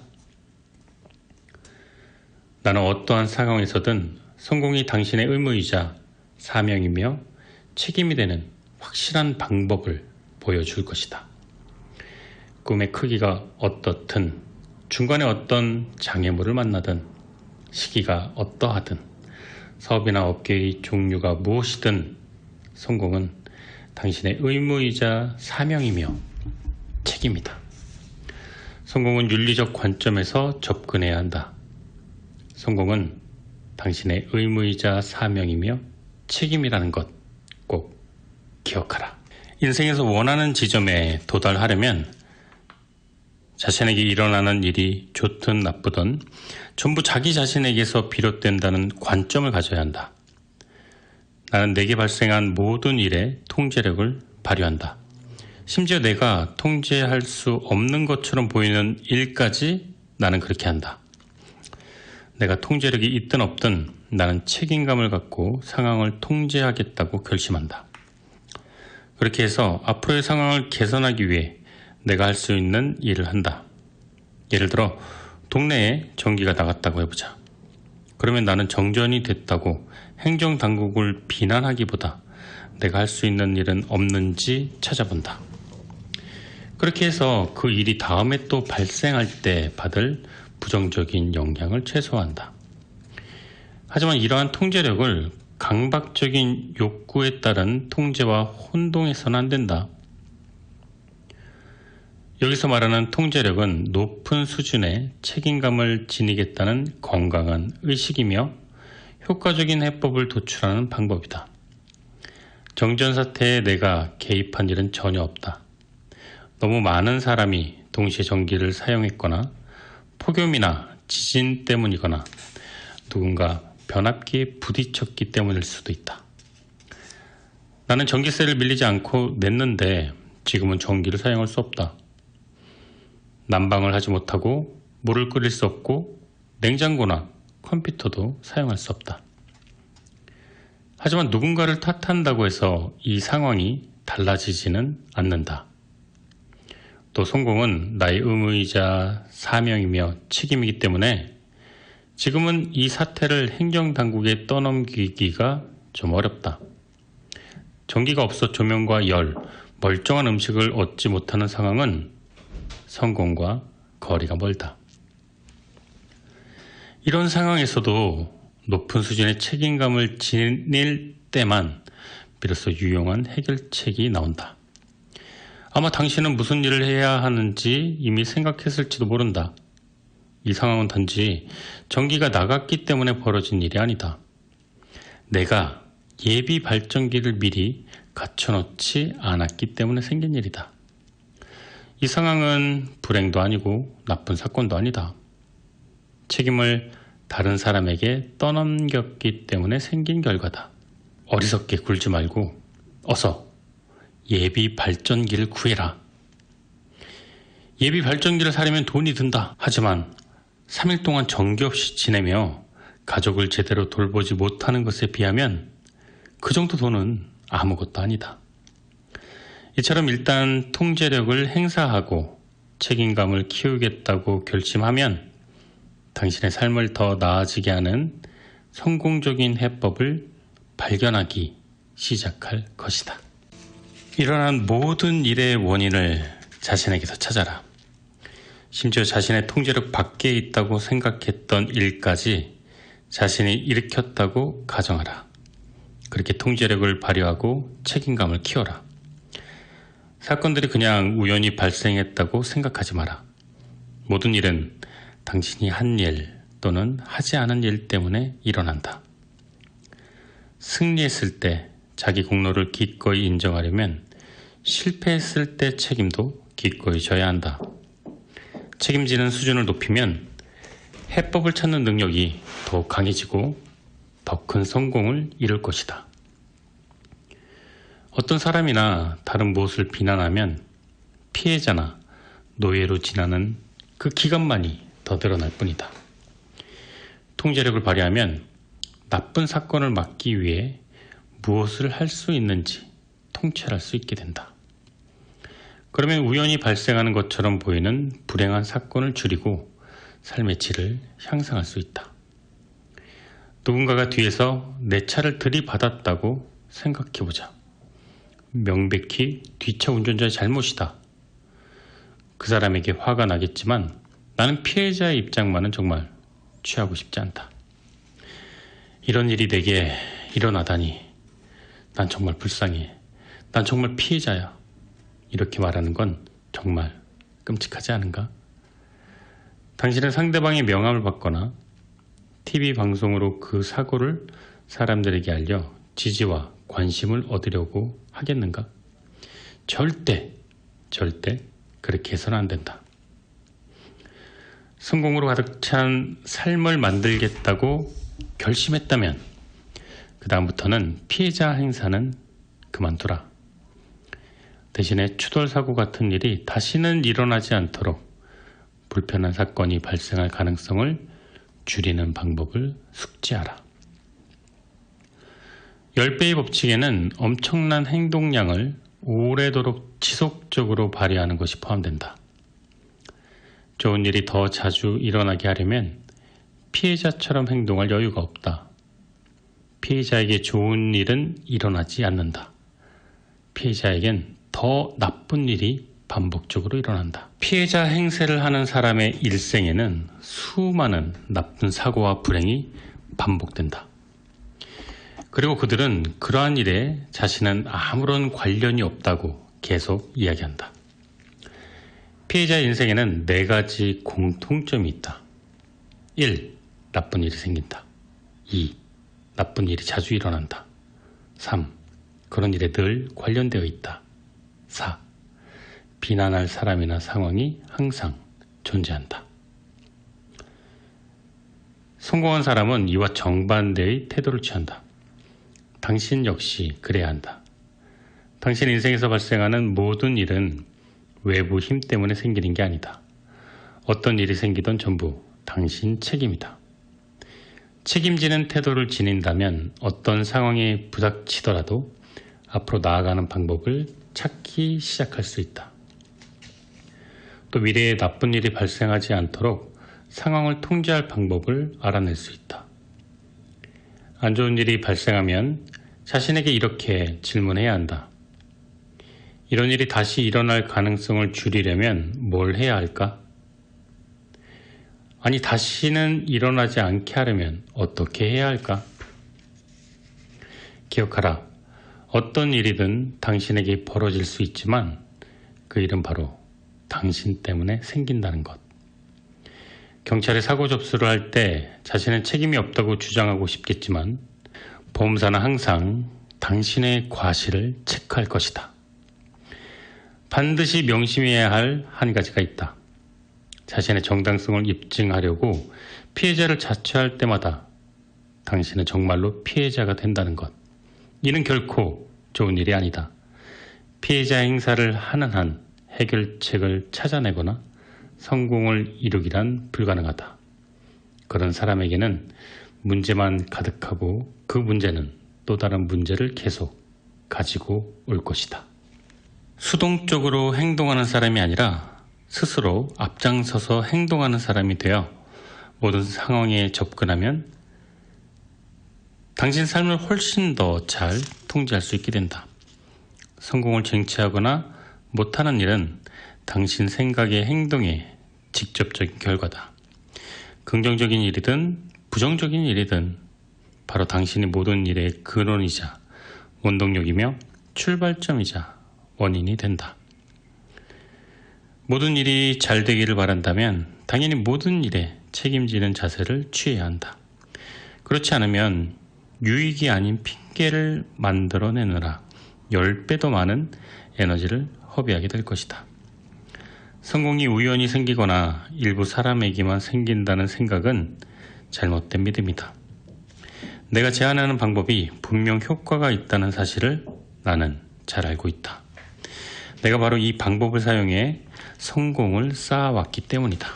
나는 어떠한 상황에서든 성공이 당신의 의무이자 사명이며 책임이 되는 확실한 방법을 보여줄 것이다. 꿈의 크기가 어떻든, 중간에 어떤 장애물을 만나든, 시기가 어떠하든, 사업이나 업계의 종류가 무엇이든 성공은 당신의 의무이자 사명이며 책임이다. 성공은 윤리적 관점에서 접근해야 한다. 성공은 당신의 의무이자 사명이며 책임이라는 것 꼭 기억하라. 인생에서 원하는 지점에 도달하려면 자신에게 일어나는 일이 좋든 나쁘든 전부 자기 자신에게서 비롯된다는 관점을 가져야 한다. 나는 내게 발생한 모든 일에 통제력을 발휘한다. 심지어 내가 통제할 수 없는 것처럼 보이는 일까지 나는 그렇게 한다. 내가 통제력이 있든 없든 나는 책임감을 갖고 상황을 통제하겠다고 결심한다. 그렇게 해서 앞으로의 상황을 개선하기 위해 내가 할 수 있는 일을 한다. 예를 들어 동네에 전기가 나갔다고 해보자. 그러면 나는 정전이 됐다고 행정당국을 비난하기보다 내가 할 수 있는 일은 없는지 찾아본다. 그렇게 해서 그 일이 다음에 또 발생할 때 받을 부정적인 영향을 최소화한다. 하지만 이러한 통제력을 강박적인 욕구에 따른 통제와 혼동해서는 안 된다. 여기서 말하는 통제력은 높은 수준의 책임감을 지니겠다는 건강한 의식이며 효과적인 해법을 도출하는 방법이다. 정전 사태에 내가 개입한 일은 전혀 없다. 너무 많은 사람이 동시에 전기를 사용했거나 폭염이나 지진 때문이거나 누군가 변압기에 부딪혔기 때문일 수도 있다. 나는 전기세를 밀리지 않고 냈는데 지금은 전기를 사용할 수 없다. 난방을 하지 못하고 물을 끓일 수 없고 냉장고나 컴퓨터도 사용할 수 없다. 하지만 누군가를 탓한다고 해서 이 상황이 달라지지는 않는다. 또 성공은 나의 의무이자 사명이며 책임이기 때문에 지금은 이 사태를 행정당국에 떠넘기기가 좀 어렵다. 전기가 없어 조명과 열, 멀쩡한 음식을 얻지 못하는 상황은 성공과 거리가 멀다. 이런 상황에서도 높은 수준의 책임감을 지닐 때만 비로소 유용한 해결책이 나온다. 아마 당신은 무슨 일을 해야 하는지 이미 생각했을지도 모른다. 이 상황은 단지 전기가 나갔기 때문에 벌어진 일이 아니다. 내가 예비 발전기를 미리 갖춰놓지 않았기 때문에 생긴 일이다. 이 상황은 불행도 아니고 나쁜 사건도 아니다. 책임을 다른 사람에게 떠넘겼기 때문에 생긴 결과다. 어리석게 굴지 말고 어서 예비 발전기를 구해라. 예비 발전기를 사려면 돈이 든다. 하지만 3일 동안 전기 없이 지내며 가족을 제대로 돌보지 못하는 것에 비하면 그 정도 돈은 아무것도 아니다. 이처럼 일단 통제력을 행사하고 책임감을 키우겠다고 결심하면 당신의 삶을 더 나아지게 하는 성공적인 해법을 발견하기 시작할 것이다. 일어난 모든 일의 원인을 자신에게서 찾아라. 심지어 자신의 통제력 밖에 있다고 생각했던 일까지 자신이 일으켰다고 가정하라. 그렇게 통제력을 발휘하고 책임감을 키워라. 사건들이 그냥 우연히 발생했다고 생각하지 마라. 모든 일은 당신이 한 일 또는 하지 않은 일 때문에 일어난다. 승리했을 때 자기 공로를 기꺼이 인정하려면 실패했을 때 책임도 기꺼이 져야 한다. 책임지는 수준을 높이면 해법을 찾는 능력이 더 강해지고 더 큰 성공을 이룰 것이다. 어떤 사람이나 다른 무엇을 비난하면 피해자나 노예로 지나는 그 기간만이 더 늘어날 뿐이다. 통제력을 발휘하면 나쁜 사건을 막기 위해 무엇을 할 수 있는지 통찰할 수 있게 된다. 그러면 우연히 발생하는 것처럼 보이는 불행한 사건을 줄이고 삶의 질을 향상할 수 있다. 누군가가 뒤에서 내 차를 들이받았다고 생각해보자. 명백히 뒷차 운전자의 잘못이다. 그 사람에게 화가 나겠지만 나는 피해자의 입장만은 정말 취하고 싶지 않다. 이런 일이 내게 일어나다니 난 정말 불쌍해. 난 정말 피해자야. 이렇게 말하는 건 정말 끔찍하지 않은가? 당신은 상대방의 명함을 받거나 TV 방송으로 그 사고를 사람들에게 알려 지지와 관심을 얻으려고 하겠는가? 절대 그렇게 해서는 안 된다. 성공으로 가득 찬 삶을 만들겠다고 결심했다면 그 다음부터는 피해자 행사는 그만두라. 대신에 추돌사고 같은 일이 다시는 일어나지 않도록 불편한 사건이 발생할 가능성을 줄이는 방법을 숙지하라. 10배의 법칙에는 엄청난 행동량을 오래도록 지속적으로 발휘하는 것이 포함된다. 좋은 일이 더 자주 일어나게 하려면 피해자처럼 행동할 여유가 없다. 피해자에게 좋은 일은 일어나지 않는다. 피해자에겐 더 나쁜 일이 반복적으로 일어난다. 피해자 행세를 하는 사람의 일생에는 수많은 나쁜 사고와 불행이 반복된다. 그리고 그들은 그러한 일에 자신은 아무런 관련이 없다고 계속 이야기한다. 피해자의 인생에는 4가지 공통점이 있다. 1. 나쁜 일이 생긴다. 2. 나쁜 일이 자주 일어난다. 3. 그런 일에 늘 관련되어 있다. 4. 비난할 사람이나 상황이 항상 존재한다. 성공한 사람은 이와 정반대의 태도를 취한다. 당신 역시 그래야 한다. 당신 인생에서 발생하는 모든 일은 외부 힘 때문에 생기는 게 아니다. 어떤 일이 생기든 전부 당신 책임이다. 책임지는 태도를 지닌다면 어떤 상황에 부닥치더라도 앞으로 나아가는 방법을 찾기 시작할 수 있다. 또 미래에 나쁜 일이 발생하지 않도록 상황을 통제할 방법을 알아낼 수 있다. 안 좋은 일이 발생하면 자신에게 이렇게 질문해야 한다. 이런 일이 다시 일어날 가능성을 줄이려면 뭘 해야 할까? 아니, 다시는 일어나지 않게 하려면 어떻게 해야 할까? 기억하라. 어떤 일이든 당신에게 벌어질 수 있지만 그 일은 바로 당신 때문에 생긴다는 것. 경찰에 사고 접수를 할 때 자신은 책임이 없다고 주장하고 싶겠지만 보험사는 항상 당신의 과실을 체크할 것이다. 반드시 명심해야 할 한 가지가 있다. 자신의 정당성을 입증하려고 피해자를 자처할 때마다 당신은 정말로 피해자가 된다는 것. 이는 결코 좋은 일이 아니다. 피해자 행사를 하는 한 해결책을 찾아내거나 성공을 이루기란 불가능하다. 그런 사람에게는 문제만 가득하고 그 문제는 또 다른 문제를 계속 가지고 올 것이다. 수동적으로 행동하는 사람이 아니라 스스로 앞장서서 행동하는 사람이 되어 모든 상황에 접근하면 당신 삶을 훨씬 더 잘 통제할 수 있게 된다. 성공을 쟁취하거나 못하는 일은 당신 생각의 행동의 직접적인 결과다. 긍정적인 일이든 부정적인 일이든 바로 당신의 모든 일의 근원이자 원동력이며 출발점이자 원인이 된다. 모든 일이 잘 되기를 바란다면 당연히 모든 일에 책임지는 자세를 취해야 한다. 그렇지 않으면 유익이 아닌 핑계를 만들어내느라 10배도 많은 에너지를 허비하게 될 것이다. 성공이 우연히 생기거나 일부 사람에게만 생긴다는 생각은 잘못된 믿음이다. 내가 제안하는 방법이 분명 효과가 있다는 사실을 나는 잘 알고 있다. 내가 바로 이 방법을 사용해 성공을 쌓아왔기 때문이다.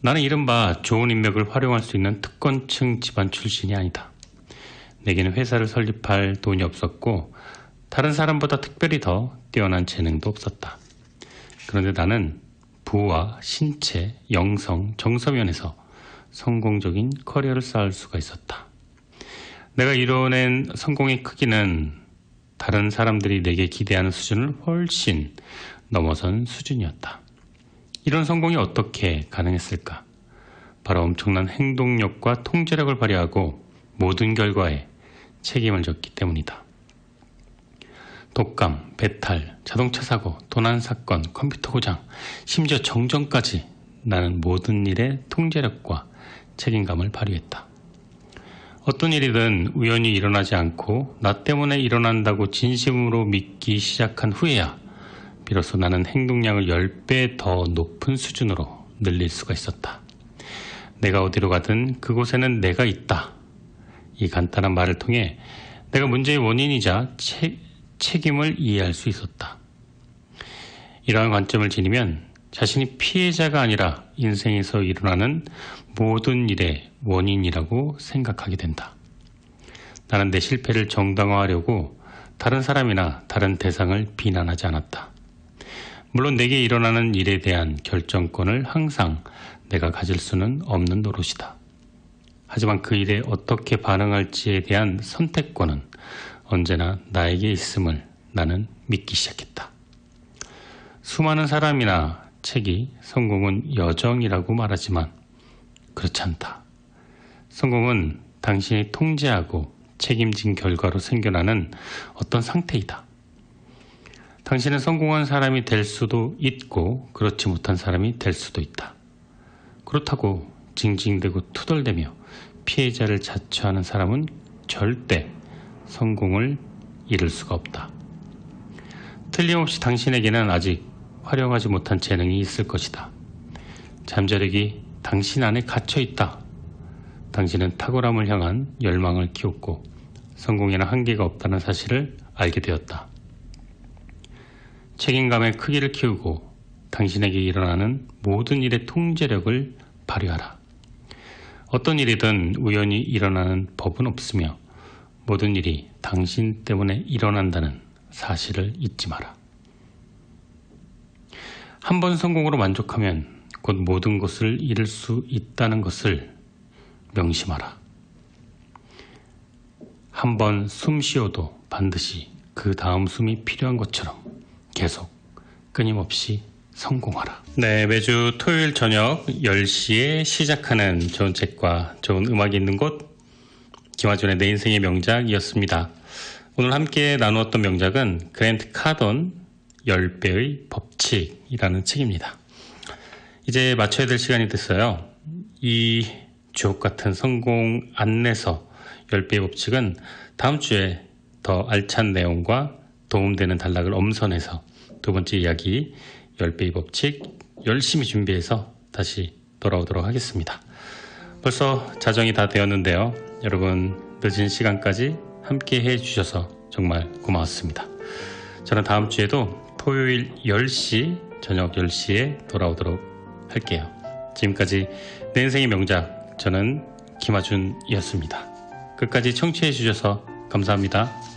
나는 이른바 좋은 인맥을 활용할 수 있는 특권층 집안 출신이 아니다. 내게는 회사를 설립할 돈이 없었고 다른 사람보다 특별히 더 뛰어난 재능도 없었다. 그런데 나는 부와 신체, 영성, 정서면에서 성공적인 커리어를 쌓을 수가 있었다. 내가 이뤄낸 성공의 크기는 다른 사람들이 내게 기대하는 수준을 훨씬 넘어선 수준이었다. 이런 성공이 어떻게 가능했을까? 바로 엄청난 행동력과 통제력을 발휘하고 모든 결과에 책임을 졌기 때문이다. 독감, 배탈, 자동차 사고, 도난 사건, 컴퓨터 고장, 심지어 정전까지 나는 모든 일에 통제력과 책임감을 발휘했다. 어떤 일이든 우연히 일어나지 않고 나 때문에 일어난다고 진심으로 믿기 시작한 후에야 비로소 나는 행동량을 10배 더 높은 수준으로 늘릴 수가 있었다. 내가 어디로 가든 그곳에는 내가 있다. 이 간단한 말을 통해 내가 문제의 원인이자 책임을 이해할 수 있었다. 이러한 관점을 지니면 자신이 피해자가 아니라 인생에서 일어나는 모든 일의 원인이라고 생각하게 된다. 나는 내 실패를 정당화하려고 다른 사람이나 다른 대상을 비난하지 않았다. 물론 내게 일어나는 일에 대한 결정권을 항상 내가 가질 수는 없는 노릇이다. 하지만 그 일에 어떻게 반응할지에 대한 선택권은 언제나 나에게 있음을 나는 믿기 시작했다. 수많은 사람이나 책이 성공은 여정이라고 말하지만 그렇지 않다. 성공은 당신이 통제하고 책임진 결과로 생겨나는 어떤 상태이다. 당신은 성공한 사람이 될 수도 있고 그렇지 못한 사람이 될 수도 있다. 그렇다고 징징대고 투덜대며 피해자를 자처하는 사람은 절대 성공을 이룰 수가 없다. 틀림없이 당신에게는 아직 활용하지 못한 재능이 있을 것이다. 잠재력이 당신 안에 갇혀 있다. 당신은 탁월함을 향한 열망을 키웠고 성공에는 한계가 없다는 사실을 알게 되었다. 책임감의 크기를 키우고 당신에게 일어나는 모든 일의 통제력을 발휘하라. 어떤 일이든 우연히 일어나는 법은 없으며 모든 일이 당신 때문에 일어난다는 사실을 잊지 마라. 한 번 성공으로 만족하면 곧 모든 것을 잃을 수 있다는 것을 명심하라. 한 번 숨 쉬어도 반드시 그 다음 숨이 필요한 것처럼 계속 끊임없이 성공하라. 네, 매주 토요일 저녁 10시에 시작하는 좋은 책과 좋은 음악이 있는 곳, 김아준의 내 인생의 명작이었습니다. 오늘 함께 나누었던 명작은 그랜트 카던 10배의 법칙이라는 책입니다. 이제 마쳐야 될 시간이 됐어요. 이 주옥같은 성공 안내서 10배의 법칙은 다음 주에 더 알찬 내용과 도움되는 단락을 엄선해서 두 번째 이야기 10배의 법칙 열심히 준비해서 다시 돌아오도록 하겠습니다. 벌써 자정이 다 되었는데요. 여러분 늦은 시간까지 함께 해주셔서 정말 고마웠습니다. 저는 다음 주에도 토요일 10시, 저녁 10시에 돌아오도록 할게요. 지금까지 내 인생의 명작, 저는 김하준이었습니다. 끝까지 청취해 주셔서 감사합니다.